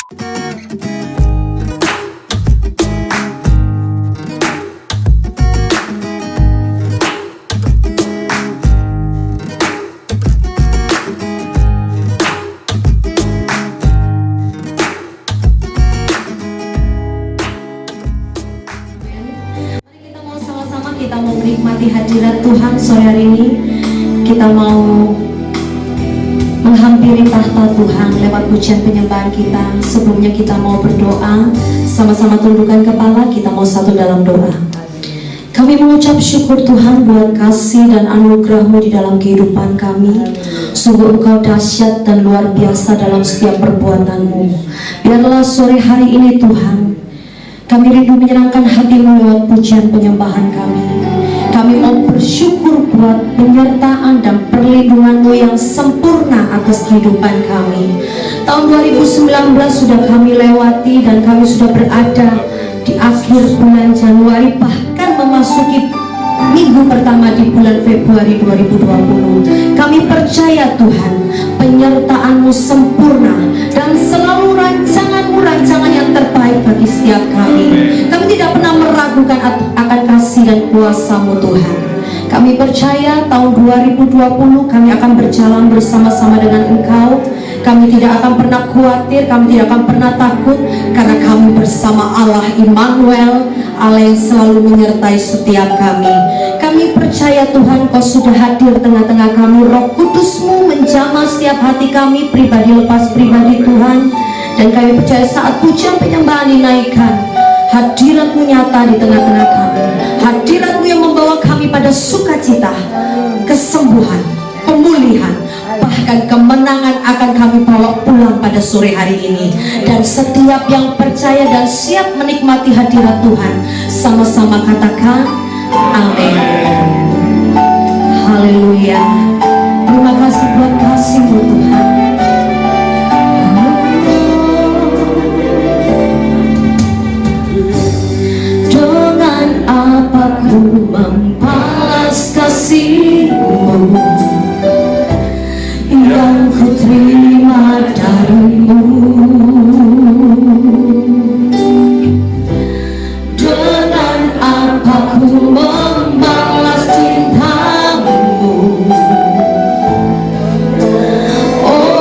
Kita mau menikmati hadirat Tuhan sore hari ini. Kita mau menghampiri tahta Tuhan lewat pujian penyembahan kita. Sebelumnya kita mau berdoa. Sama-sama tundukkan kepala, kita mau satu dalam doa. Kami mengucap syukur Tuhan buat kasih dan anugerah-Mu di dalam kehidupan kami. Sungguh Engkau dahsyat dan luar biasa dalam setiap perbuatan-Mu. Biarlah sore hari ini Tuhan, kami rindu menyenangkan hati-Mu lewat pujian penyembahan kami. Kami mau bersyukur buat penyertaan dan perlindungan-Mu yang sempurna atas kehidupan kami. Tahun 2019 sudah kami lewati dan kami sudah berada di akhir bulan Januari, bahkan memasuki minggu pertama di bulan Februari 2020. Kami percaya Tuhan, penyertaan-Mu sempurna dan selalu rancangan yang terbaik bagi setiap kami. Kami tidak pernah meragukan akan kasih dan kuasa-Mu Tuhan. Kami percaya tahun 2020 kami akan berjalan bersama-sama dengan Engkau. Kami tidak akan pernah khawatir, kami tidak akan pernah takut, karena kami bersama Allah Immanuel, Allah yang selalu menyertai setiap kami. Kami percaya Tuhan, Kau sudah hadir tengah-tengah kami. Roh Kudus-Mu menjamah setiap hati kami, pribadi lepas pribadi Tuhan. Dan kami percaya saat pujian penyembahan dinaikkan, hadirat-Mu nyata di tengah-tengah kami. Hadirat-Mu yang membawa kami pada sukacita, kesembuhan, pemulihan, bahkan kemenangan akan kami bawa pulang pada sore hari ini. Dan setiap yang percaya dan siap menikmati hadirat Tuhan, sama-sama katakan amin. Haleluya. Terima kasih buat kasih-Mu Tuhan. Dengan apa ku membalas kasih-Mu yang ku terima dari-Mu. Dengan apa ku membalas cinta-Mu, oh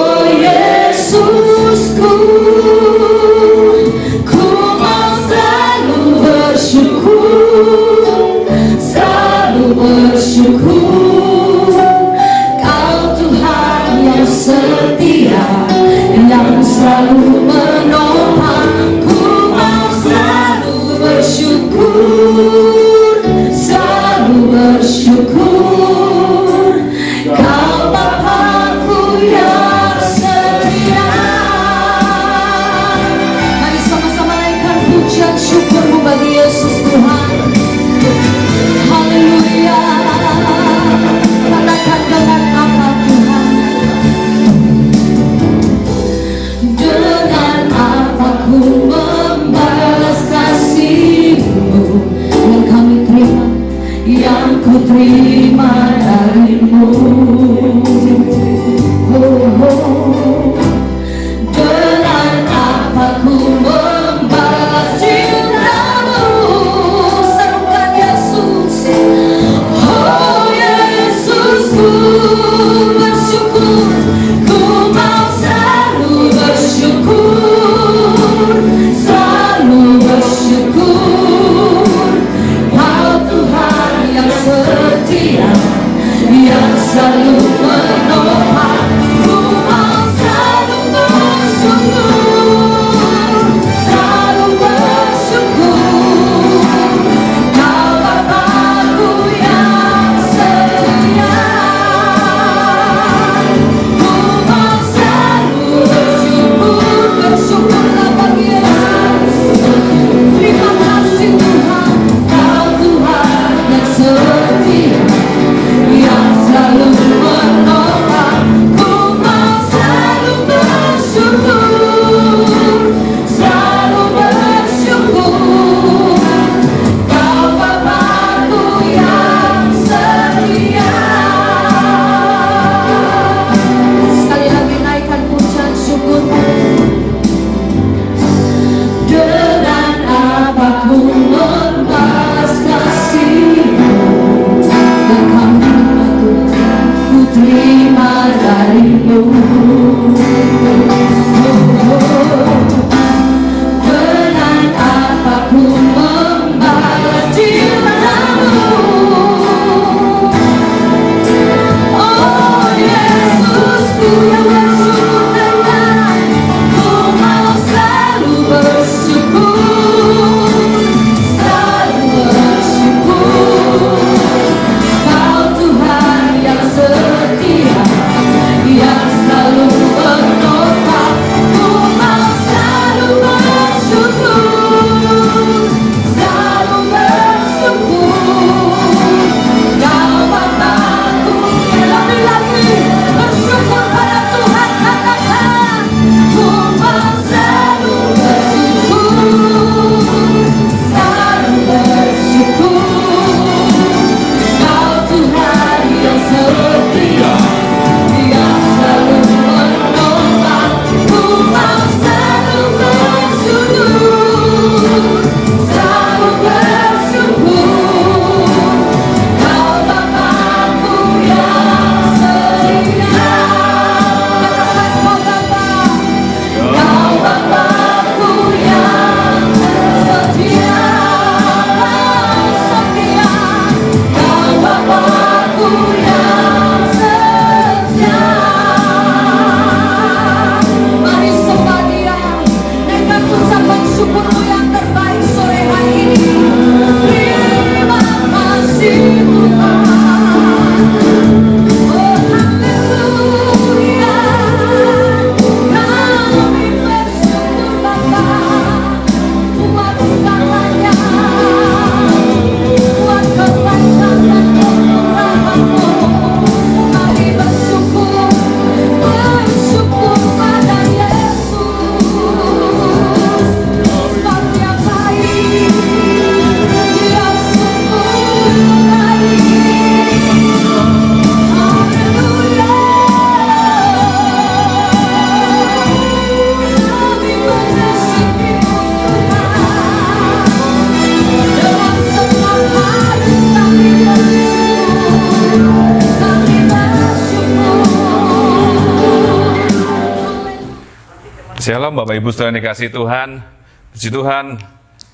Shalom Bapak Ibu saudara dikasih Tuhan. Puji Tuhan,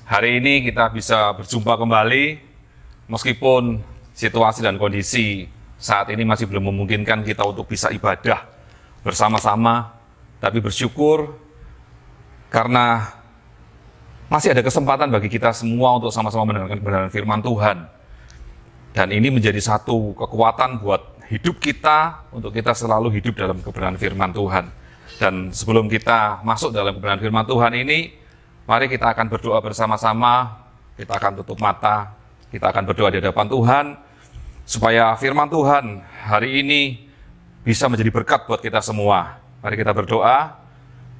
hari ini kita bisa berjumpa kembali meskipun situasi dan kondisi saat ini masih belum memungkinkan kita untuk bisa ibadah bersama-sama, tapi bersyukur karena masih ada kesempatan bagi kita semua untuk sama-sama mendengarkan kebenaran firman Tuhan. Dan ini menjadi satu kekuatan buat hidup kita, untuk kita selalu hidup dalam kebenaran firman Tuhan. Dan sebelum kita masuk dalam kebenaran firman Tuhan ini, mari kita akan berdoa bersama-sama, kita akan tutup mata, kita akan berdoa di hadapan Tuhan, supaya firman Tuhan hari ini bisa menjadi berkat buat kita semua. Mari kita berdoa.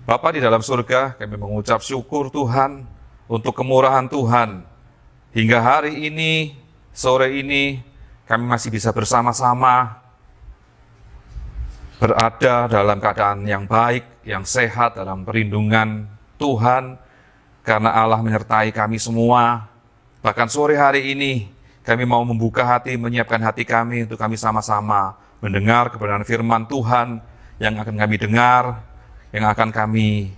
Bapa di dalam surga, kami mengucap syukur Tuhan untuk kemurahan Tuhan. Hingga hari ini, sore ini, kami masih bisa bersama-sama berada dalam keadaan yang baik, yang sehat, dalam perlindungan Tuhan, karena Allah menyertai kami semua. Bahkan sore hari ini, kami mau membuka hati, menyiapkan hati kami untuk kami sama-sama mendengar kebenaran firman Tuhan yang akan kami dengar, yang akan kami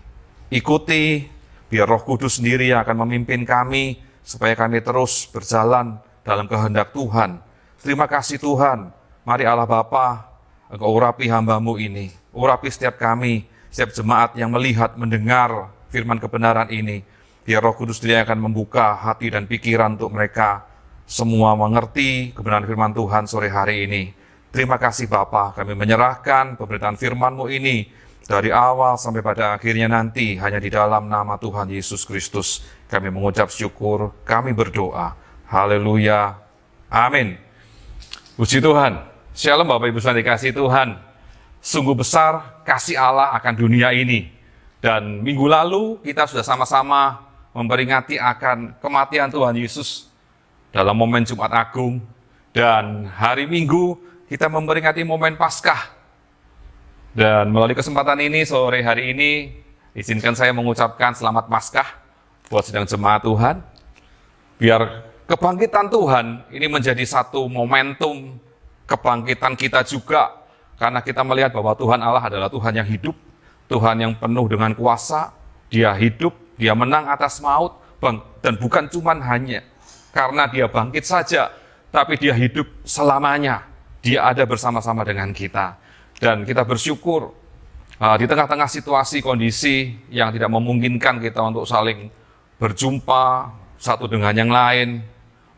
ikuti, biar Roh Kudus sendiri yang akan memimpin kami, supaya kami terus berjalan dalam kehendak Tuhan. Terima kasih Tuhan, mari Allah Bapa, Engkau urapi hamba-Mu ini, urapi setiap kami, setiap jemaat yang melihat, mendengar firman kebenaran ini, biar Roh Kudus sendiri akan membuka hati dan pikiran untuk mereka semua mengerti kebenaran firman Tuhan sore hari ini. Terima kasih Bapa, kami menyerahkan pemberitaan firman-Mu ini dari awal sampai pada akhirnya nanti, hanya di dalam nama Tuhan Yesus Kristus kami mengucap syukur, kami berdoa. Haleluya, amin. Puji Tuhan. Shalom Bapak Ibu saudara dikasih Tuhan. Sungguh besar kasih Allah akan dunia ini. Dan minggu lalu kita sudah sama-sama memperingati akan kematian Tuhan Yesus dalam momen Jumat Agung. Dan hari Minggu kita memperingati momen Paskah. Dan melalui kesempatan ini, sore hari ini, izinkan saya mengucapkan selamat Paskah buat sedang jemaat Tuhan. Biar kebangkitan Tuhan ini menjadi satu momentum kebangkitan kita juga, karena kita melihat bahwa Tuhan Allah adalah Tuhan yang hidup, Tuhan yang penuh dengan kuasa. Dia hidup, Dia menang atas maut, dan bukan cuma hanya karena Dia bangkit saja, tapi Dia hidup selamanya. Dia ada bersama-sama dengan kita. Dan kita bersyukur di tengah-tengah situasi kondisi yang tidak memungkinkan kita untuk saling berjumpa satu dengan yang lain,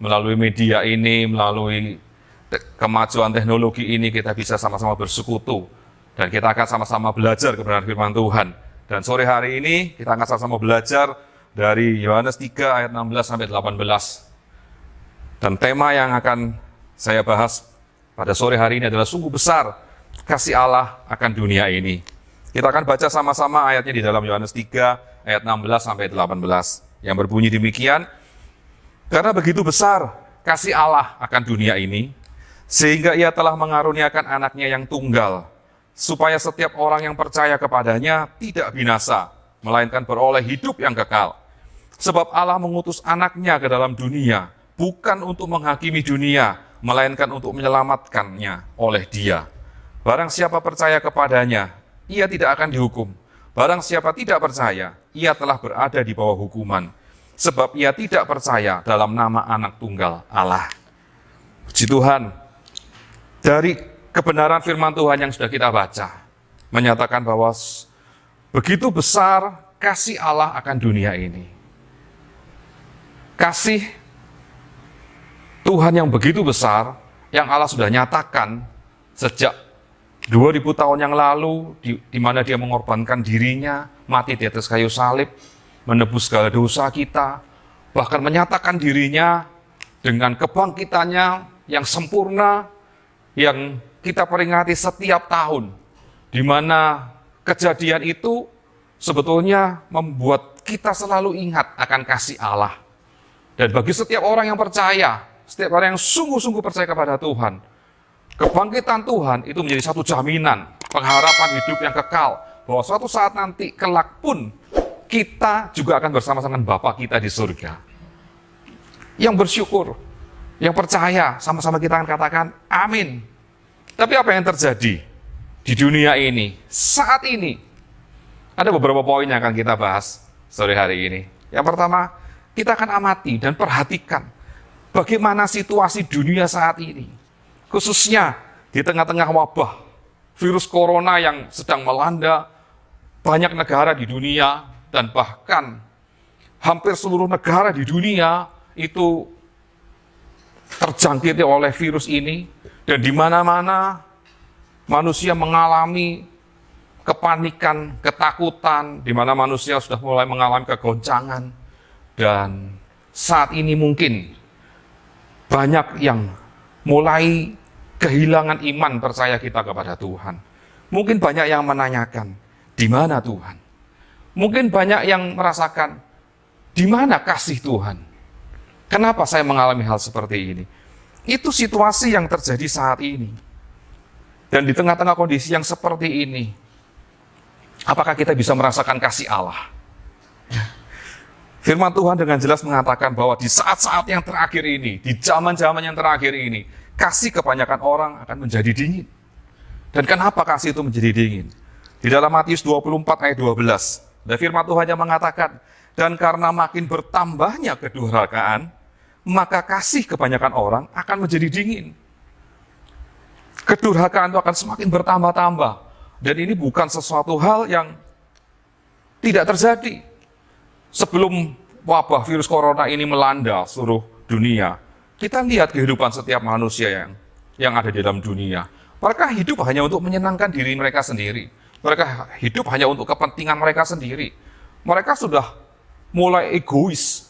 melalui media ini, melalui kemajuan teknologi ini, kita bisa sama-sama bersekutu. Dan kita akan sama-sama belajar kebenaran firman Tuhan. Dan sore hari ini kita akan sama-sama belajar dari Yohanes 3 ayat 16 sampai 18. Dan tema yang akan saya bahas pada sore hari ini adalah sungguh besar kasih Allah akan dunia ini. Kita akan baca sama-sama ayatnya di dalam Yohanes 3 ayat 16 sampai 18 yang berbunyi demikian. Karena begitu besar kasih Allah akan dunia ini, sehingga Ia telah mengaruniakan anaknya yang tunggal, supaya setiap orang yang percaya kepadanya tidak binasa, melainkan beroleh hidup yang kekal. Sebab Allah mengutus anaknya ke dalam dunia, bukan untuk menghakimi dunia, melainkan untuk menyelamatkannya oleh Dia. Barang siapa percaya kepadanya, ia tidak akan dihukum. Barang siapa tidak percaya, ia telah berada di bawah hukuman. Sebab ia tidak percaya dalam nama anak tunggal Allah. Puji Tuhan, dari kebenaran firman Tuhan yang sudah kita baca, menyatakan bahwa begitu besar kasih Allah akan dunia ini. Kasih Tuhan yang begitu besar, yang Allah sudah nyatakan sejak 2000 tahun yang lalu, di mana Dia mengorbankan dirinya, mati di atas kayu salib, menebus segala dosa kita, bahkan menyatakan dirinya dengan kebangkitannya yang sempurna, yang kita peringati setiap tahun, di mana kejadian itu sebetulnya membuat kita selalu ingat akan kasih Allah. Dan bagi setiap orang yang percaya, setiap orang yang sungguh-sungguh percaya kepada Tuhan, kebangkitan Tuhan itu menjadi satu jaminan, pengharapan hidup yang kekal, bahwa suatu saat nanti kelak pun kita juga akan bersama-sama dengan Bapa kita di surga. Yang bersyukur, yang percaya, sama-sama kita akan katakan amin. Tapi apa yang terjadi di dunia ini, saat ini? Ada beberapa poin yang akan kita bahas sore hari ini. Yang pertama, kita akan amati dan perhatikan bagaimana situasi dunia saat ini. Khususnya di tengah-tengah wabah virus corona yang sedang melanda banyak negara di dunia, dan bahkan hampir seluruh negara di dunia itu terjangkiti oleh virus ini, dan di mana-mana manusia mengalami kepanikan, ketakutan, di mana manusia sudah mulai mengalami kegoncangan, dan saat ini mungkin banyak yang mulai kehilangan iman percaya kita kepada Tuhan. Mungkin banyak yang menanyakan, di mana Tuhan? Mungkin banyak yang merasakan, di mana kasih Tuhan? Kenapa saya mengalami hal seperti ini? Itu situasi yang terjadi saat ini. Dan di tengah-tengah kondisi yang seperti ini, apakah kita bisa merasakan kasih Allah? Firman Tuhan dengan jelas mengatakan bahwa di saat-saat yang terakhir ini, di zaman-zaman yang terakhir ini, kasih kebanyakan orang akan menjadi dingin. Dan kenapa kasih itu menjadi dingin? Di dalam Matius 24 ayat 12, dan firman Tuhan yang mengatakan, dan karena makin bertambahnya kedurhakaan, maka kasih kebanyakan orang akan menjadi dingin. Kedurhakaan itu akan semakin bertambah-tambah. Dan ini bukan sesuatu hal yang tidak terjadi. Sebelum wabah virus corona ini melanda seluruh dunia, kita lihat kehidupan setiap manusia yang ada di dalam dunia. Mereka hidup hanya untuk menyenangkan diri mereka sendiri. Mereka hidup hanya untuk kepentingan mereka sendiri. Mereka sudah mulai egois.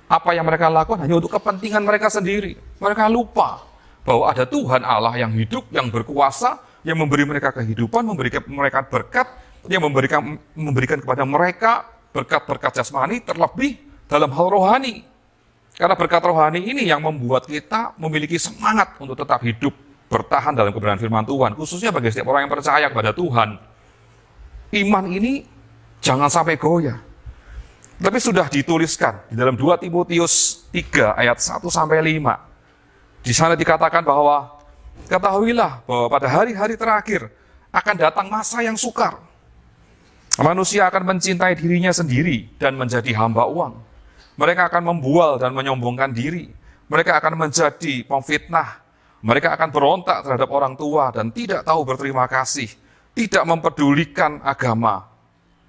Apa yang mereka lakukan hanya untuk kepentingan mereka sendiri. Mereka lupa bahwa ada Tuhan Allah yang hidup, yang berkuasa, yang memberi mereka kehidupan, memberikan mereka berkat, yang memberikan kepada mereka berkat-berkat jasmani, terlebih dalam hal rohani. Karena berkat rohani ini yang membuat kita memiliki semangat untuk tetap hidup, bertahan dalam kebenaran firman Tuhan, khususnya bagi setiap orang yang percaya kepada Tuhan. Iman ini jangan sampai goyah. Tapi sudah dituliskan di dalam 2 Timotius 3 ayat 1-5. Di sana dikatakan bahwa, ketahuilah bahwa pada hari-hari terakhir akan datang masa yang sukar. Manusia akan mencintai dirinya sendiri dan menjadi hamba uang. Mereka akan membual dan menyombongkan diri. Mereka akan menjadi pemfitnah. Mereka akan berontak terhadap orang tua dan tidak tahu berterima kasih. Tidak mempedulikan agama.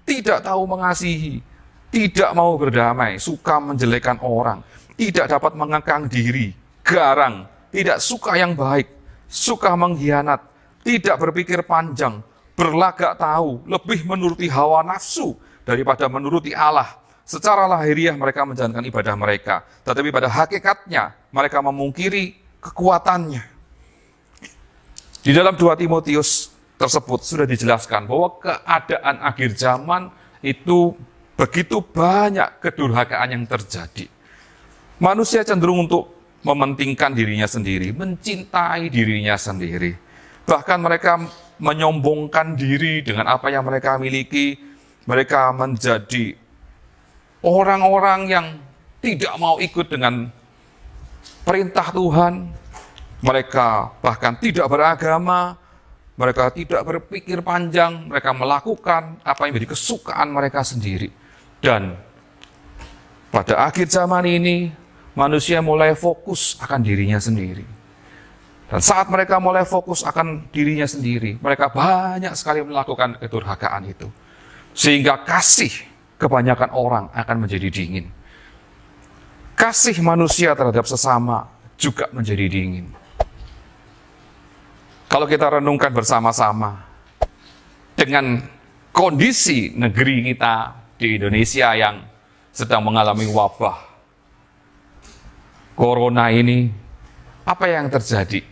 Tidak tahu mengasihi. Tidak mau berdamai, suka menjelekkan orang, tidak dapat mengekang diri, garang, tidak suka yang baik, suka mengkhianat, tidak berpikir panjang, berlagak tahu, lebih menuruti hawa nafsu daripada menuruti Allah. Secara lahiriah mereka menjalankan ibadah mereka, tetapi pada hakikatnya mereka memungkiri kekuatannya. Di dalam 2 Timotius tersebut sudah dijelaskan bahwa keadaan akhir zaman itu begitu banyak kedurhakaan yang terjadi. Manusia cenderung untuk mementingkan dirinya sendiri, mencintai dirinya sendiri. Bahkan mereka menyombongkan diri dengan apa yang mereka miliki. Mereka menjadi orang-orang yang tidak mau ikut dengan perintah Tuhan. Mereka bahkan tidak beragama. Mereka tidak berpikir panjang. Mereka melakukan apa yang menjadi kesukaan mereka sendiri. Dan pada akhir zaman ini, manusia mulai fokus akan dirinya sendiri. Dan saat mereka mulai fokus akan dirinya sendiri, mereka banyak sekali melakukan kedurhakaan itu. Sehingga kasih kebanyakan orang akan menjadi dingin. Kasih manusia terhadap sesama juga menjadi dingin. Kalau kita renungkan bersama-sama, dengan kondisi negeri kita di Indonesia yang sedang mengalami wabah corona ini, apa yang terjadi?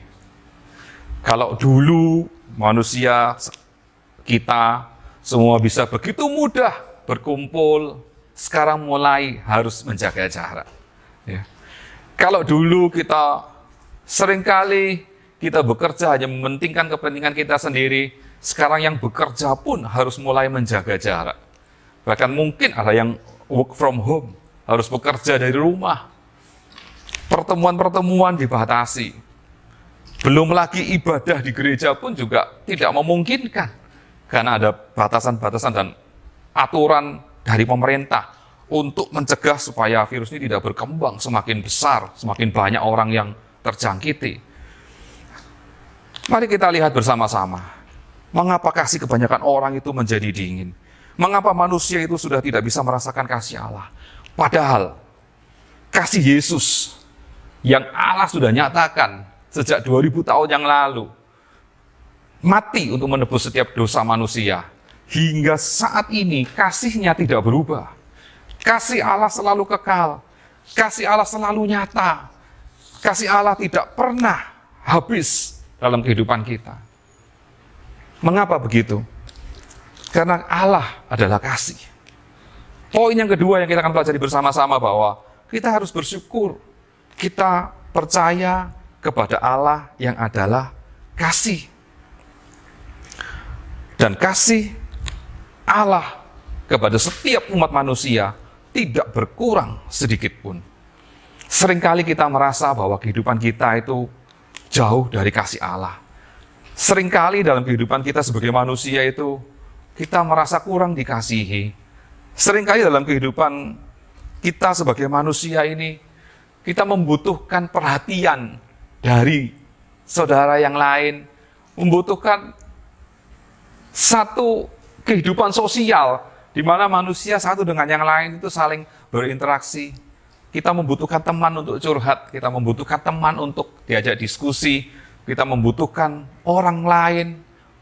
Kalau dulu manusia kita semua bisa begitu mudah berkumpul, sekarang mulai harus menjaga jarak. Ya. Kalau dulu kita seringkali kita bekerja hanya mementingkan kepentingan kita sendiri, sekarang yang bekerja pun harus mulai menjaga jarak. Bahkan mungkin ada yang work from home, harus bekerja dari rumah. Pertemuan-pertemuan dibatasi. Belum lagi ibadah di gereja pun juga tidak memungkinkan. Karena ada batasan-batasan dan aturan dari pemerintah untuk mencegah supaya virus ini tidak berkembang semakin besar, semakin banyak orang yang terjangkiti. Mari kita lihat bersama-sama, mengapa kasih kebanyakan orang itu menjadi dingin? Mengapa manusia itu sudah tidak bisa merasakan kasih Allah? Padahal kasih Yesus yang Allah sudah nyatakan sejak 2000 tahun yang lalu, mati untuk menebus setiap dosa manusia. Hingga saat ini kasih-Nya tidak berubah. Kasih Allah selalu kekal. Kasih Allah selalu nyata. Kasih Allah tidak pernah habis dalam kehidupan kita. Mengapa begitu? Karena Allah adalah kasih. Poin yang kedua yang kita akan pelajari bersama-sama bahwa kita harus bersyukur. Kita percaya kepada Allah yang adalah kasih. Dan kasih Allah kepada setiap umat manusia tidak berkurang sedikit pun. Seringkali kita merasa bahwa kehidupan kita itu jauh dari kasih Allah. Seringkali dalam kehidupan kita sebagai manusia itu kita merasa kurang dikasihi. Seringkali dalam kehidupan kita sebagai manusia ini kita membutuhkan perhatian dari saudara yang lain, membutuhkan satu kehidupan sosial di mana manusia satu dengan yang lain itu saling berinteraksi. Kita membutuhkan teman untuk curhat, kita membutuhkan teman untuk diajak diskusi, kita membutuhkan orang lain,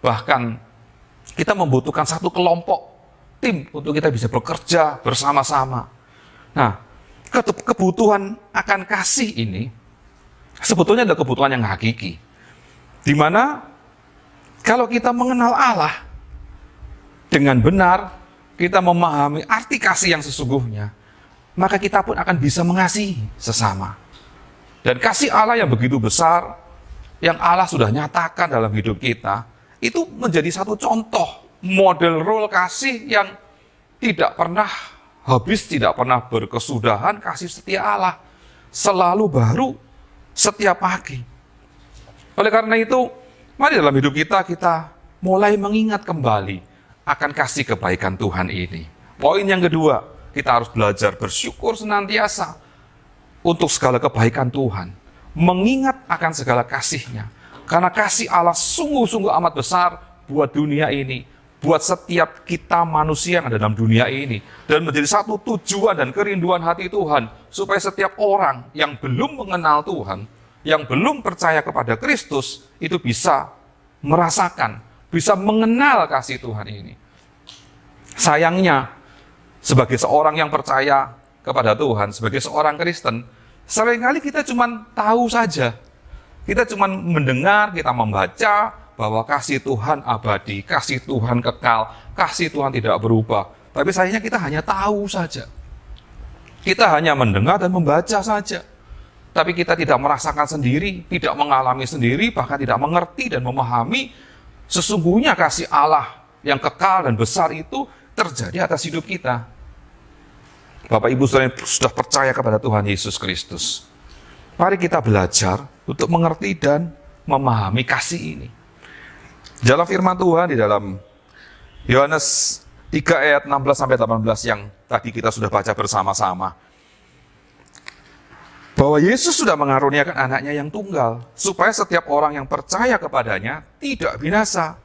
bahkan kita membutuhkan satu kelompok tim untuk kita bisa bekerja bersama-sama. Nah, kebutuhan akan kasih ini sebetulnya adalah kebutuhan yang hakiki. Di mana kalau kita mengenal Allah dengan benar, kita memahami arti kasih yang sesungguhnya, maka kita pun akan bisa mengasihi sesama. Dan kasih Allah yang begitu besar, yang Allah sudah nyatakan dalam hidup kita, itu menjadi satu contoh model role kasih yang tidak pernah habis, tidak pernah berkesudahan. Kasih setia Allah selalu baru setiap pagi. Oleh karena itu, mari dalam hidup kita mulai mengingat kembali akan kasih kebaikan Tuhan ini. Poin yang kedua, kita harus belajar bersyukur senantiasa untuk segala kebaikan Tuhan. Mengingat akan segala kasih-Nya. Karena kasih Allah sungguh-sungguh amat besar buat dunia ini. Buat setiap kita manusia yang ada dalam dunia ini. Dan menjadi satu tujuan dan kerinduan hati Tuhan. Supaya setiap orang yang belum mengenal Tuhan, yang belum percaya kepada Kristus, itu bisa merasakan, bisa mengenal kasih Tuhan ini. Sayangnya, sebagai seorang yang percaya kepada Tuhan, sebagai seorang Kristen, seringkali kita cuma tahu saja. Kita cuma mendengar, kita membaca bahwa kasih Tuhan abadi, kasih Tuhan kekal, kasih Tuhan tidak berubah. Tapi sayangnya kita hanya tahu saja. Kita hanya mendengar dan membaca saja. Tapi kita tidak merasakan sendiri, tidak mengalami sendiri, bahkan tidak mengerti dan memahami sesungguhnya kasih Allah yang kekal dan besar itu terjadi atas hidup kita. Bapak Ibu saudara yang sudah percaya kepada Tuhan Yesus Kristus, mari kita belajar untuk mengerti dan memahami kasih ini. Dalam firman Tuhan di dalam Yohanes 3 ayat 16-18 yang tadi kita sudah baca bersama-sama, bahwa Yesus sudah mengaruniakan anaknya yang tunggal, supaya setiap orang yang percaya kepadanya tidak binasa,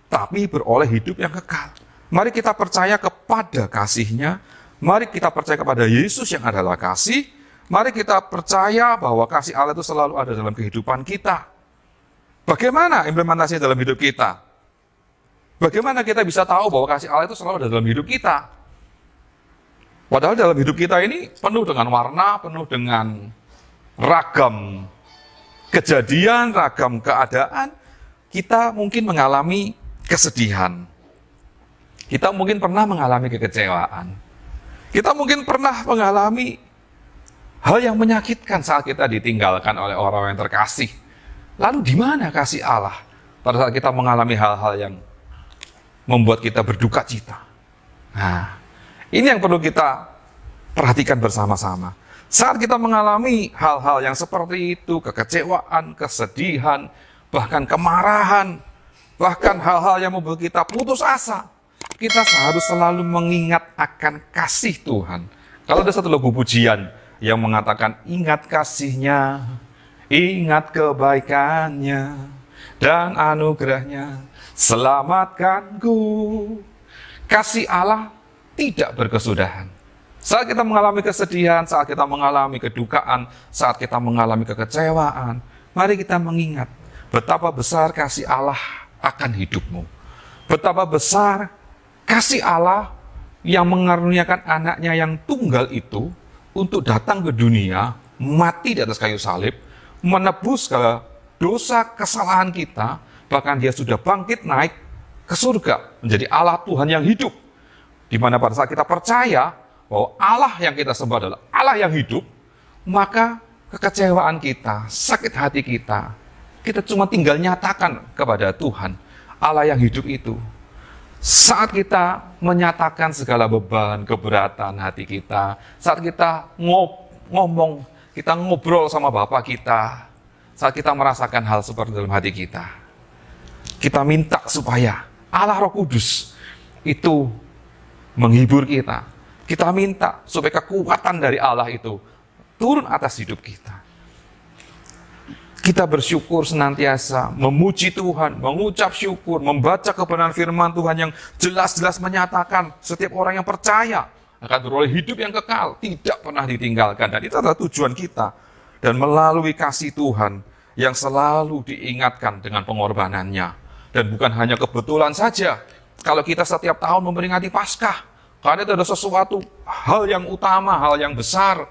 tapi beroleh hidup yang kekal. Mari kita percaya kepada kasih-Nya. Mari kita percaya kepada Yesus yang adalah kasih. Mari kita percaya bahwa kasih Allah itu selalu ada dalam kehidupan kita. Bagaimana implementasinya dalam hidup kita? Bagaimana kita bisa tahu bahwa kasih Allah itu selalu ada dalam hidup kita? Padahal dalam hidup kita ini penuh dengan warna, penuh dengan ragam kejadian, ragam keadaan. Kita mungkin mengalami kesedihan. Kita mungkin pernah mengalami kekecewaan. Kita mungkin pernah mengalami hal yang menyakitkan saat kita ditinggalkan oleh orang yang terkasih. Lalu di mana kasih Allah pada saat kita mengalami hal-hal yang membuat kita berduka cita? Nah, ini yang perlu kita perhatikan bersama-sama. Saat kita mengalami hal-hal yang seperti itu, kekecewaan, kesedihan, bahkan kemarahan, bahkan hal-hal yang membuat kita putus asa, kita harus selalu mengingat akan kasih Tuhan. Kalau ada satu lagu pujian yang mengatakan, ingat kasih-Nya, ingat kebaikannya, dan anugerahnya, selamatkanku. Kasih Allah tidak berkesudahan. Saat kita mengalami kesedihan, saat kita mengalami kedukaan, saat kita mengalami kekecewaan, mari kita mengingat betapa besar kasih Allah akan hidupmu. Betapa besar kasih Allah yang mengaruniakan anaknya yang tunggal itu untuk datang ke dunia, mati di atas kayu salib, menebus segala dosa kesalahan kita, bahkan dia sudah bangkit naik ke surga, menjadi Allah Tuhan yang hidup. Di mana pada saat kita percaya bahwa Allah yang kita sembah adalah Allah yang hidup, maka kekecewaan kita, sakit hati kita cuma tinggal nyatakan kepada Tuhan, Allah yang hidup itu. Saat kita menyatakan segala beban, keberatan hati kita, saat kita ngomong, kita ngobrol sama Bapa kita, saat kita merasakan hal seperti dalam hati kita minta supaya Allah Roh Kudus itu menghibur kita. Kita minta supaya kekuatan dari Allah itu turun atas hidup kita. Kita bersyukur senantiasa, memuji Tuhan, mengucap syukur, membaca kebenaran firman Tuhan yang jelas-jelas menyatakan setiap orang yang percaya akan beroleh hidup yang kekal, tidak pernah ditinggalkan. Dan itu adalah tujuan kita. Dan melalui kasih Tuhan yang selalu diingatkan dengan pengorbanannya. Dan bukan hanya kebetulan saja, kalau kita setiap tahun memperingati Paskah, karena itu ada sesuatu hal yang utama, hal yang besar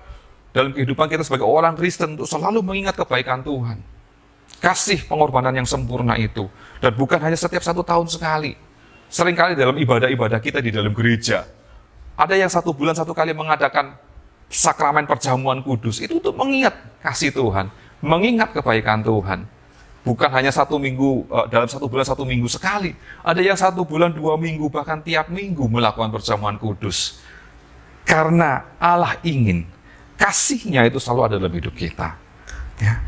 dalam kehidupan kita sebagai orang Kristen untuk selalu mengingat kebaikan Tuhan. Kasih pengorbanan yang sempurna itu. Dan bukan hanya setiap 1 tahun sekali. Seringkali dalam ibadah-ibadah kita di dalam gereja, ada yang 1 bulan 1 kali mengadakan sakramen perjamuan kudus. Itu untuk mengingat kasih Tuhan, mengingat kebaikan Tuhan. Bukan hanya 1 minggu, dalam 1 bulan 1 minggu sekali. Ada yang 1 bulan 2 minggu, bahkan tiap minggu melakukan perjamuan kudus. Karena Allah ingin kasih-Nya itu selalu ada dalam hidup kita. Ya.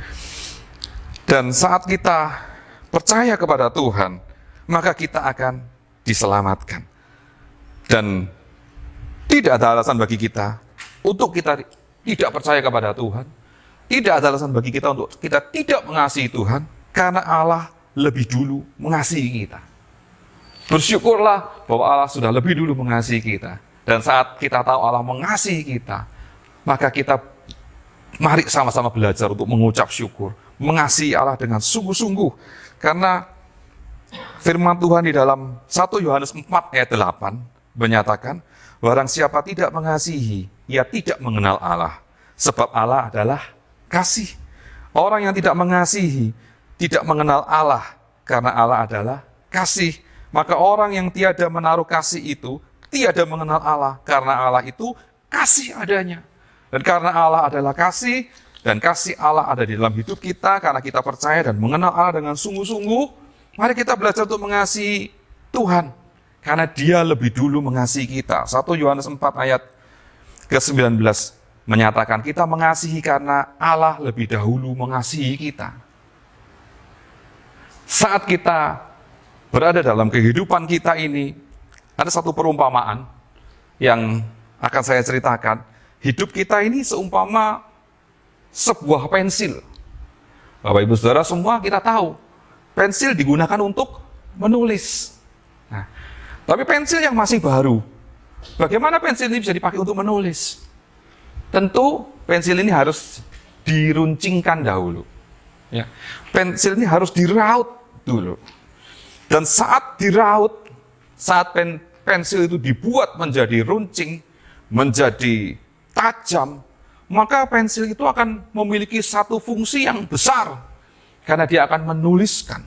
Dan saat kita percaya kepada Tuhan, maka kita akan diselamatkan. Dan tidak ada alasan bagi kita untuk kita tidak percaya kepada Tuhan. Tidak ada alasan bagi kita untuk kita tidak mengasihi Tuhan, karena Allah lebih dulu mengasihi kita. Bersyukurlah bahwa Allah sudah lebih dulu mengasihi kita. Dan saat kita tahu Allah mengasihi kita, maka kita mari sama-sama belajar untuk mengucap syukur, mengasihi Allah dengan sungguh-sungguh. Karena firman Tuhan di dalam 1 Yohanes 4 ayat 8 menyatakan, barang siapa tidak mengasihi, ia tidak mengenal Allah. Sebab Allah adalah kasih. Orang yang tidak mengasihi, tidak mengenal Allah, karena Allah adalah kasih. Maka orang yang tiada menaruh kasih itu, tiada mengenal Allah, karena Allah itu kasih adanya. Dan karena Allah adalah kasih, dan kasih Allah ada di dalam hidup kita, karena kita percaya dan mengenal Allah dengan sungguh-sungguh, mari kita belajar untuk mengasihi Tuhan, karena Dia lebih dulu mengasihi kita. 1 Yohanes 4 ayat ke-19 menyatakan kita mengasihi karena Allah lebih dahulu mengasihi kita. Saat kita berada dalam kehidupan kita ini, ada satu perumpamaan yang akan saya ceritakan. Hidup kita ini seumpama sebuah pensil. Bapak Ibu Saudara semua kita tahu, pensil digunakan untuk menulis. Nah, tapi pensil yang masih baru, bagaimana pensil ini bisa dipakai untuk menulis? Tentu pensil ini harus diruncingkan dahulu. Ya. Pensil ini harus diraut dulu. Dan saat diraut, saat pensil itu dibuat menjadi runcing, menjadi tajam, maka pensil itu akan memiliki satu fungsi yang besar. Karena dia akan menuliskan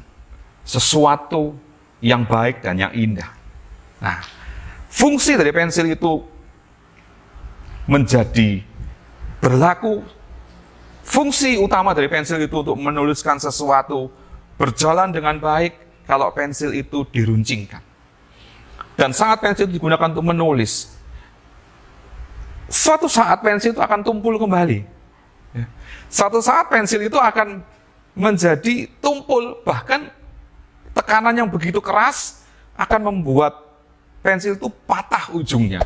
sesuatu yang baik dan yang indah. Nah, fungsi dari pensil itu menjadi berlaku. Fungsi utama dari pensil itu untuk menuliskan sesuatu berjalan dengan baik kalau pensil itu diruncingkan. Dan saat pensil digunakan untuk menulis, suatu saat pensil itu akan tumpul kembali. Suatu saat pensil itu akan menjadi tumpul, bahkan tekanan yang begitu keras akan membuat pensil itu patah ujungnya.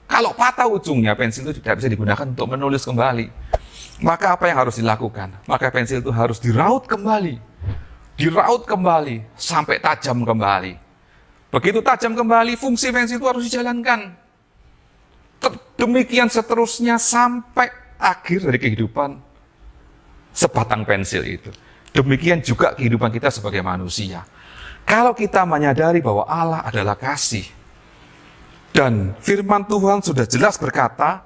Kalau patah ujungnya, pensil itu tidak bisa digunakan untuk menulis kembali. Maka apa yang harus dilakukan? Maka pensil itu harus diraut kembali. Diraut kembali sampai tajam kembali. Begitu tajam kembali, fungsi pensil itu harus dijalankan. Demikian seterusnya sampai akhir dari kehidupan sebatang pensil itu. Demikian juga kehidupan kita sebagai manusia. Kalau kita menyadari bahwa Allah adalah kasih, dan firman Tuhan sudah jelas berkata,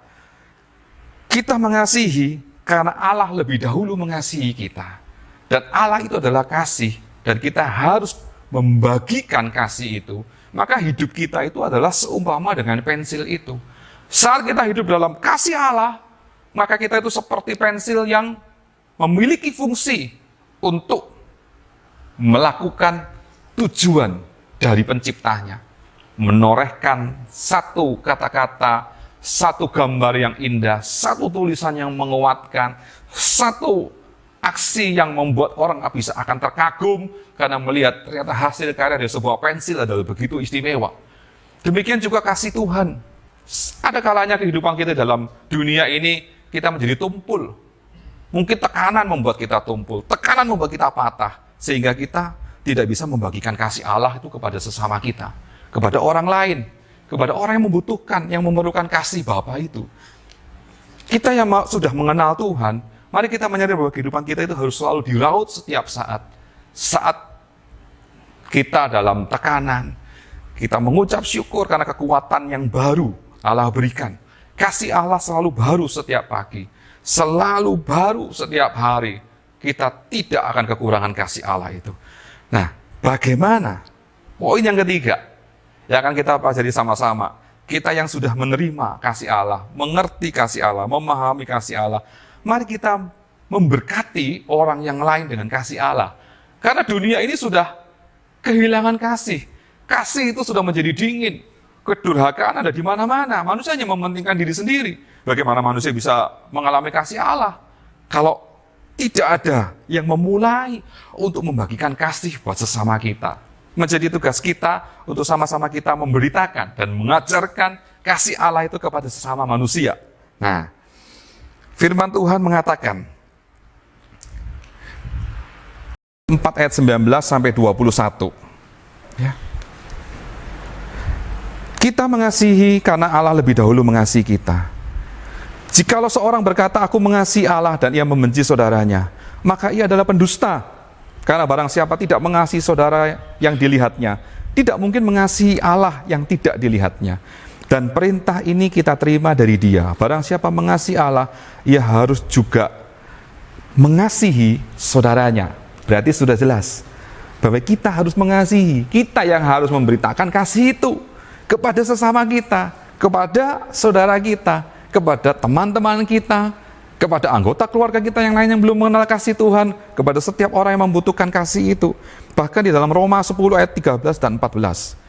kita mengasihi karena Allah lebih dahulu mengasihi kita. Dan Allah itu adalah kasih, dan kita harus membagikan kasih itu. Maka hidup kita itu adalah seumpama dengan pensil itu. Saat kita hidup dalam kasih Allah, maka kita itu seperti pensil yang memiliki fungsi untuk melakukan tujuan dari penciptanya. Menorehkan satu kata-kata, satu gambar yang indah, satu tulisan yang menguatkan, satu aksi yang membuat orang bisa akan terkagum karena melihat ternyata hasil karya dari sebuah pensil adalah begitu istimewa. Demikian juga kasih Tuhan. Ada kalanya kehidupan kita dalam dunia ini kita menjadi tumpul. Mungkin tekanan membuat kita tumpul, tekanan membuat kita patah, sehingga kita tidak bisa membagikan kasih Allah itu kepada sesama kita, kepada orang lain, kepada orang yang membutuhkan, yang memerlukan kasih Bapa itu. Kita yang sudah mengenal Tuhan, mari kita menyadari bahwa kehidupan kita itu harus selalu diraut setiap saat. Saat kita dalam tekanan, kita mengucap syukur karena kekuatan yang baru Allah berikan. Kasih Allah selalu baru setiap pagi, selalu baru setiap hari. Kita tidak akan kekurangan kasih Allah itu. Nah, bagaimana? Poin yang ketiga, yang akan kita pelajari sama-sama. Kita yang sudah menerima kasih Allah, mengerti kasih Allah, memahami kasih Allah, mari kita memberkati orang yang lain dengan kasih Allah. Karena dunia ini sudah kehilangan kasih. Kasih itu sudah menjadi dingin. Kedurhakaan ada di mana-mana. Manusia hanya mementingkan diri sendiri. Bagaimana manusia bisa mengalami kasih Allah kalau tidak ada yang memulai untuk membagikan kasih buat sesama kita. Menjadi tugas kita untuk sama-sama kita memberitakan dan mengajarkan kasih Allah itu kepada sesama manusia. Nah, firman Tuhan mengatakan 4 ayat 19 sampai 21. Ya. Kita mengasihi karena Allah lebih dahulu mengasihi kita. Jikalau seorang berkata, aku mengasihi Allah dan ia membenci saudaranya, maka ia adalah pendusta. Karena barang siapa tidak mengasihi saudara yang dilihatnya, tidak mungkin mengasihi Allah yang tidak dilihatnya. Dan perintah ini kita terima dari Dia. Barang siapa mengasihi Allah, ia harus juga mengasihi saudaranya. Berarti sudah jelas bahwa kita harus mengasihi. Kita yang harus memberitakan kasih itu kepada sesama kita, kepada saudara kita, kepada teman-teman kita, kepada anggota keluarga kita yang lain yang belum mengenal kasih Tuhan, kepada setiap orang yang membutuhkan kasih itu. Bahkan di dalam Roma 10 ayat 13 dan 14.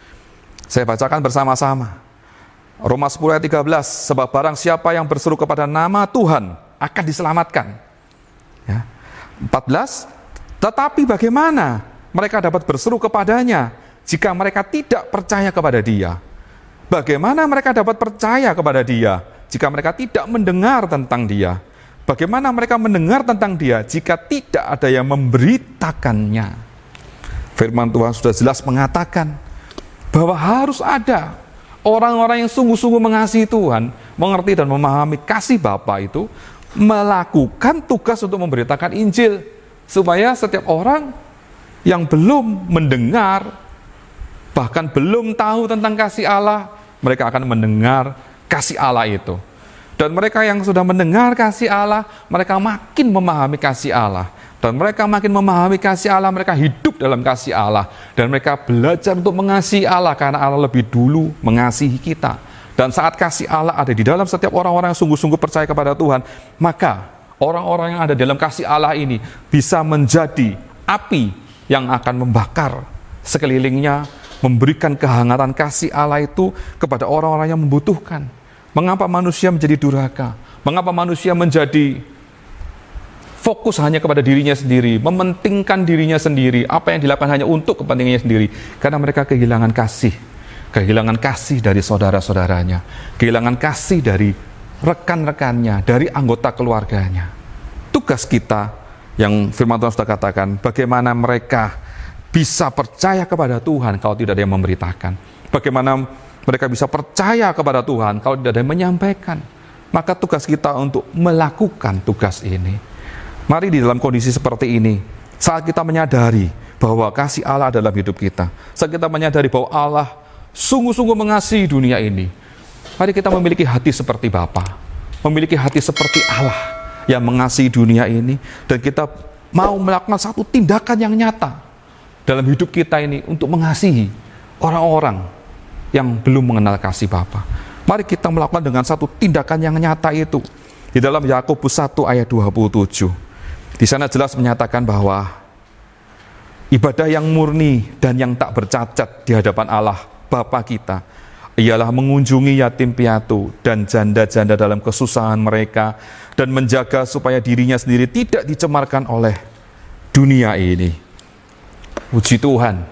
Saya bacakan bersama-sama. Roma 10 ayat 13, sebab barang siapa yang berseru kepada nama Tuhan akan diselamatkan. Ya. 14, tetapi bagaimana mereka dapat berseru kepadanya jika mereka tidak percaya kepada Dia? Bagaimana mereka dapat percaya kepada Dia jika mereka tidak mendengar tentang Dia? Bagaimana mereka mendengar tentang Dia jika tidak ada yang memberitakannya? Firman Tuhan sudah jelas mengatakan bahwa harus ada orang-orang yang sungguh-sungguh mengasihi Tuhan, mengerti dan memahami kasih Bapa itu, melakukan tugas untuk memberitakan Injil, supaya setiap orang yang belum mendengar, bahkan belum tahu tentang kasih Allah, mereka akan mendengar kasih Allah itu. Dan mereka yang sudah mendengar kasih Allah, mereka makin memahami kasih Allah. Dan mereka makin memahami kasih Allah, mereka hidup dalam kasih Allah. Dan mereka belajar untuk mengasihi Allah, karena Allah lebih dulu mengasihi kita. Dan saat kasih Allah ada di dalam setiap orang-orang yang sungguh-sungguh percaya kepada Tuhan, maka orang-orang yang ada dalam kasih Allah ini bisa menjadi api yang akan membakar sekelilingnya, memberikan kehangatan kasih Allah itu kepada orang-orang yang membutuhkan. Mengapa manusia menjadi durhaka? Mengapa manusia menjadi fokus hanya kepada dirinya sendiri, mementingkan dirinya sendiri, apa yang dilakukan hanya untuk kepentingannya sendiri? Karena mereka kehilangan kasih. kehilangan kasih dari saudara-saudaranya, kehilangan kasih dari rekan-rekannya, dari anggota keluarganya. Tugas kita yang firman Tuhan sudah katakan, bagaimana mereka bisa percaya kepada Tuhan kalau tidak ada yang memberitakan. Bagaimana mereka bisa percaya kepada Tuhan kalau tidak ada yang menyampaikan. Maka tugas kita untuk melakukan tugas ini. Mari di dalam kondisi seperti ini, saat kita menyadari bahwa kasih Allah dalam hidup kita, saat kita menyadari bahwa Allah sungguh-sungguh mengasihi dunia ini, mari kita memiliki hati seperti Bapa, memiliki hati seperti Allah yang mengasihi dunia ini, dan kita mau melakukan satu tindakan yang nyata dalam hidup kita ini untuk mengasihi orang-orang yang belum mengenal kasih Bapa. Mari kita melakukan dengan satu tindakan yang nyata itu. Di dalam Yakobus 1 ayat 27. Di sana jelas menyatakan bahwa ibadah yang murni dan yang tak bercacat di hadapan Allah Bapa kita ialah mengunjungi yatim piatu dan janda-janda dalam kesusahan mereka dan menjaga supaya dirinya sendiri tidak dicemarkan oleh dunia ini. Puji Tuhan,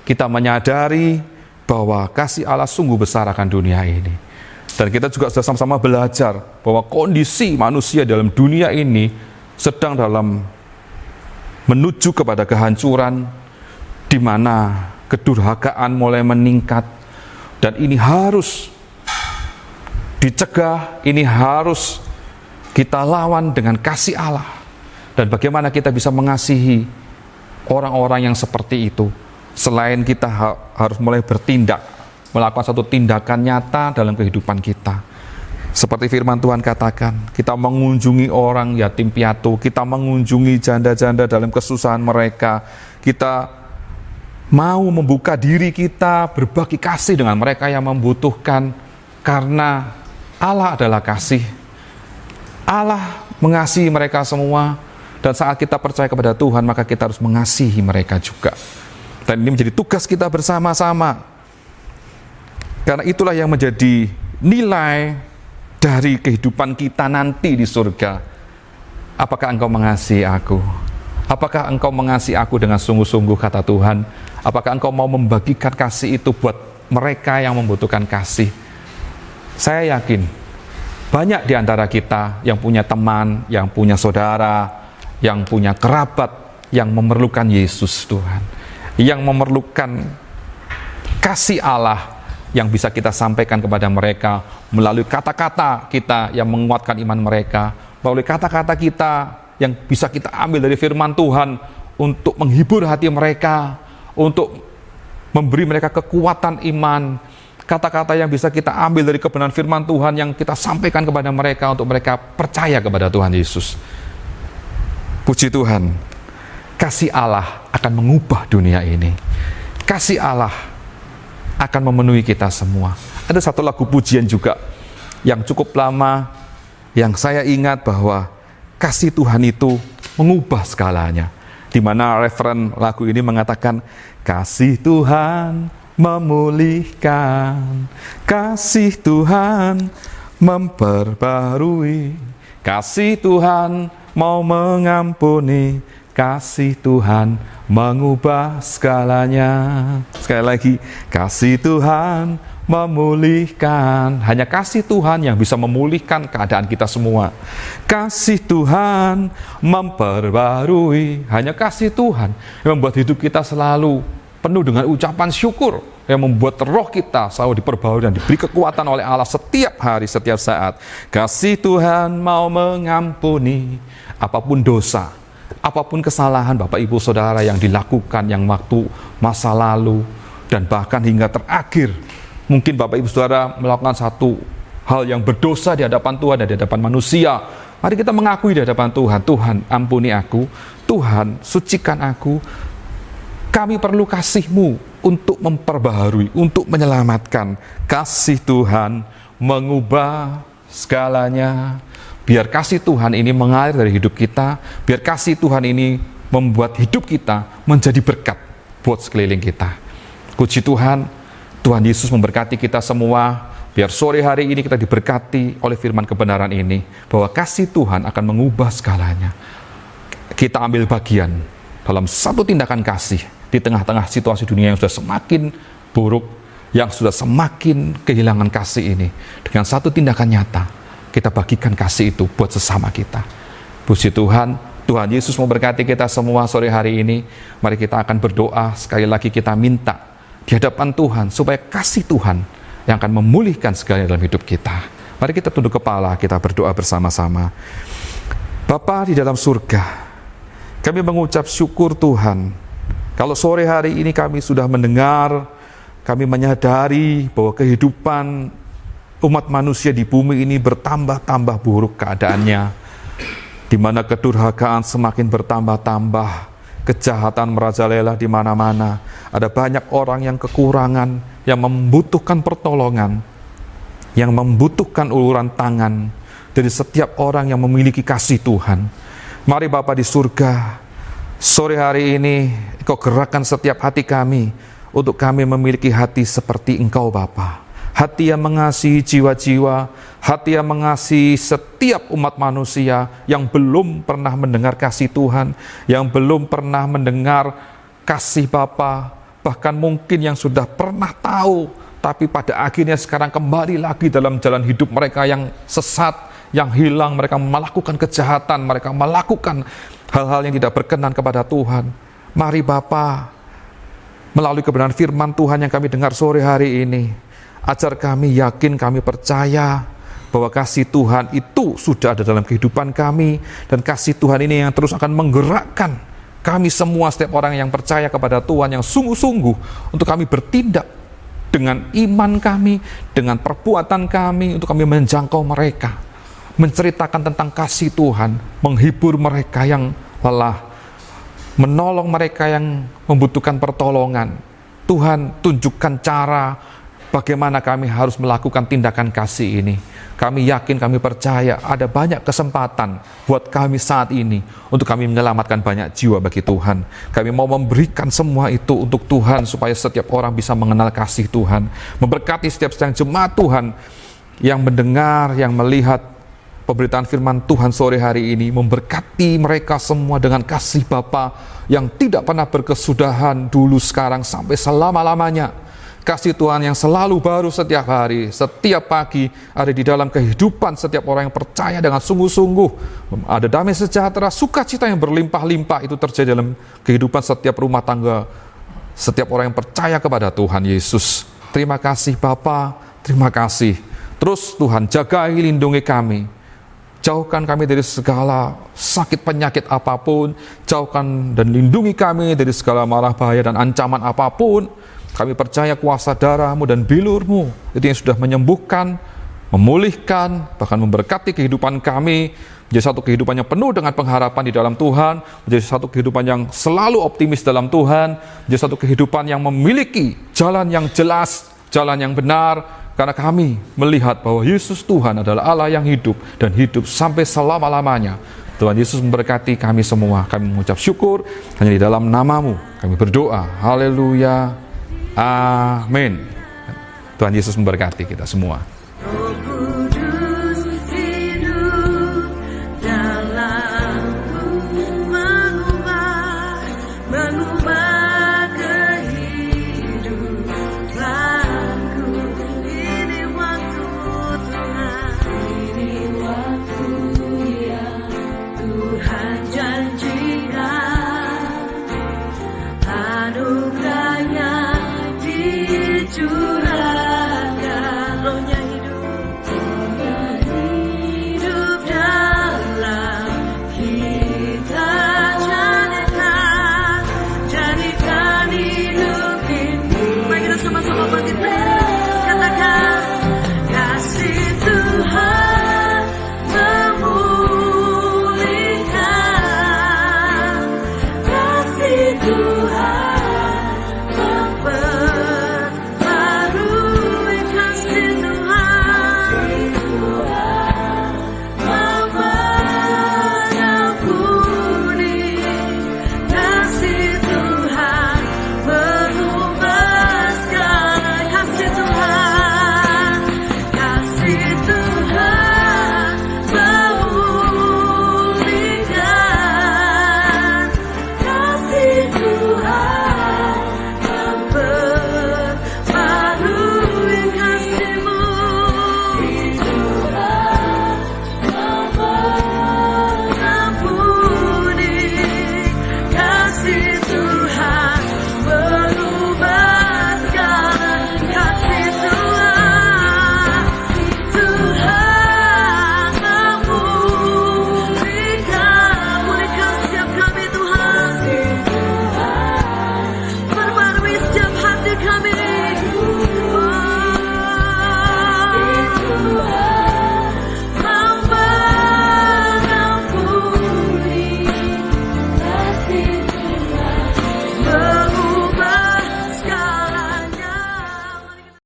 kita menyadari bahwa kasih Allah sungguh besar akan dunia ini. Dan kita juga sudah sama-sama belajar bahwa kondisi manusia dalam dunia ini sedang dalam menuju kepada kehancuran, di mana kedurhakaan mulai meningkat, dan ini harus dicegah, ini harus kita lawan dengan kasih Allah. Dan bagaimana kita bisa mengasihi orang-orang yang seperti itu, selain kita harus mulai bertindak, melakukan satu tindakan nyata dalam kehidupan kita. Seperti firman Tuhan katakan, kita mengunjungi orang yatim piatu, kita mengunjungi janda-janda dalam kesusahan mereka, kita mau membuka diri kita, berbagi kasih dengan mereka yang membutuhkan, karena Allah adalah kasih. Allah mengasihi mereka semua, dan saat kita percaya kepada Tuhan, maka kita harus mengasihi mereka juga. Dan ini menjadi tugas kita bersama-sama. Karena itulah yang menjadi nilai dari kehidupan kita nanti di surga. Apakah engkau mengasihi aku? Apakah engkau mengasihi aku dengan sungguh-sungguh, kata Tuhan? Apakah engkau mau membagikan kasih itu buat mereka yang membutuhkan kasih? Saya yakin banyak di antara kita yang punya teman, yang punya saudara, yang punya kerabat yang memerlukan Yesus Tuhan, yang memerlukan kasih Allah yang bisa kita sampaikan kepada mereka melalui kata-kata kita yang menguatkan iman mereka, melalui kata-kata kita yang bisa kita ambil dari firman Tuhan untuk menghibur hati mereka, untuk memberi mereka kekuatan iman, kata-kata yang bisa kita ambil dari kebenaran firman Tuhan yang kita sampaikan kepada mereka untuk mereka percaya kepada Tuhan Yesus. Puji Tuhan, kasih Allah akan mengubah dunia ini. Kasih Allah akan memenuhi kita semua. Ada satu lagu pujian juga yang cukup lama, yang saya ingat bahwa kasih Tuhan itu mengubah segalanya. Di mana referen lagu ini mengatakan, kasih Tuhan memulihkan, kasih Tuhan memperbarui, kasih Tuhan mau mengampuni, kasih Tuhan mengubah segalanya. Sekali lagi, kasih Tuhan memulihkan. Hanya kasih Tuhan yang bisa memulihkan keadaan kita semua. Kasih Tuhan memperbarui. Hanya kasih Tuhan yang membuat hidup kita selalu penuh dengan ucapan syukur, yang membuat roh kita selalu diperbarui dan diberi kekuatan oleh Allah setiap hari, setiap saat. Kasih Tuhan mau mengampuni apapun dosa, apapun kesalahan Bapak Ibu Saudara yang dilakukan yang waktu masa lalu, dan bahkan hingga terakhir. Mungkin Bapak Ibu Saudara melakukan satu hal yang berdosa di hadapan Tuhan dan di hadapan manusia. Mari kita mengakui di hadapan Tuhan, Tuhan ampuni aku, Tuhan sucikan aku. Kami perlu kasih-Mu untuk memperbaharui, untuk menyelamatkan. Kasih Tuhan mengubah segalanya. Biar kasih Tuhan ini mengalir dari hidup kita, biar kasih Tuhan ini membuat hidup kita menjadi berkat buat sekeliling kita. Puji Tuhan, Tuhan Yesus memberkati kita semua. Biar sore hari ini kita diberkati oleh firman kebenaran ini, bahwa kasih Tuhan akan mengubah segalanya. Kita ambil bagian dalam satu tindakan kasih di tengah-tengah situasi dunia yang sudah semakin buruk, yang sudah semakin kehilangan kasih ini, dengan satu tindakan nyata, kita bagikan kasih itu buat sesama kita. Puji Tuhan, Tuhan Yesus memberkati kita semua sore hari ini. Mari kita akan berdoa, sekali lagi kita minta di hadapan Tuhan, supaya kasih Tuhan yang akan memulihkan segalanya dalam hidup kita. Mari kita tunduk kepala, kita berdoa bersama-sama. Bapa di dalam surga, kami mengucap syukur Tuhan, kalau sore hari ini kami sudah mendengar, kami menyadari bahwa kehidupan umat manusia di bumi ini bertambah-tambah buruk keadaannya, di mana kedurhakaan semakin bertambah-tambah, kejahatan merajalela di mana-mana. Ada banyak orang yang kekurangan, yang membutuhkan pertolongan, yang membutuhkan uluran tangan dari setiap orang yang memiliki kasih Tuhan. Mari Bapa di surga, sore hari ini Engkau gerakkan setiap hati kami, untuk kami memiliki hati seperti Engkau Bapa. Hati yang mengasihi jiwa-jiwa, hati yang mengasihi setiap umat manusia yang belum pernah mendengar kasih Tuhan, yang belum pernah mendengar kasih Bapa, bahkan mungkin yang sudah pernah tahu, tapi pada akhirnya sekarang kembali lagi dalam jalan hidup mereka yang sesat, yang hilang. Mereka melakukan kejahatan, mereka melakukan hal-hal yang tidak berkenan kepada Tuhan. Mari Bapa, melalui kebenaran firman Tuhan yang kami dengar sore hari ini, ajar kami yakin, kami percaya bahwa kasih Tuhan itu sudah ada dalam kehidupan kami, dan kasih Tuhan ini yang terus akan menggerakkan kami semua, setiap orang yang percaya kepada Tuhan, yang sungguh-sungguh untuk kami bertindak dengan iman kami, dengan perbuatan kami, untuk kami menjangkau mereka, menceritakan tentang kasih Tuhan, menghibur mereka yang lelah, menolong mereka yang membutuhkan pertolongan. Tuhan, tunjukkan cara bagaimana kami harus melakukan tindakan kasih ini. Kami yakin, kami percaya ada banyak kesempatan buat kami saat ini untuk kami menyelamatkan banyak jiwa bagi Tuhan. Kami mau memberikan semua itu untuk Tuhan, supaya setiap orang bisa mengenal kasih Tuhan. Memberkati setiap jemaat Tuhan yang mendengar, yang melihat pemberitaan firman Tuhan sore hari ini. Memberkati mereka semua dengan kasih Bapa yang tidak pernah berkesudahan, dulu, sekarang, sampai selama-lamanya. Kasih Tuhan yang selalu baru setiap hari, setiap pagi, ada di dalam kehidupan setiap orang yang percaya dengan sungguh-sungguh. Ada damai sejahtera, sukacita yang berlimpah-limpah itu terjadi dalam kehidupan setiap rumah tangga, setiap orang yang percaya kepada Tuhan Yesus. Terima kasih Bapa, terima kasih. Terus Tuhan jagai, lindungi kami. Jauhkan kami dari segala sakit penyakit apapun, jauhkan dan lindungi kami dari segala marah bahaya dan ancaman apapun. Kami percaya kuasa darah-Mu dan bilur-Mu itu yang sudah menyembuhkan, memulihkan, bahkan memberkati kehidupan kami, menjadi satu kehidupan yang penuh dengan pengharapan di dalam Tuhan, menjadi satu kehidupan yang selalu optimis dalam Tuhan, menjadi satu kehidupan yang memiliki jalan yang jelas, jalan yang benar, karena kami melihat bahwa Yesus Tuhan adalah Allah yang hidup dan hidup sampai selama-lamanya. Tuhan Yesus memberkati kami semua. Kami mengucap syukur hanya di dalam nama-Mu. Kami berdoa. Haleluya. Amin. Tuhan Yesus memberkati kita semua.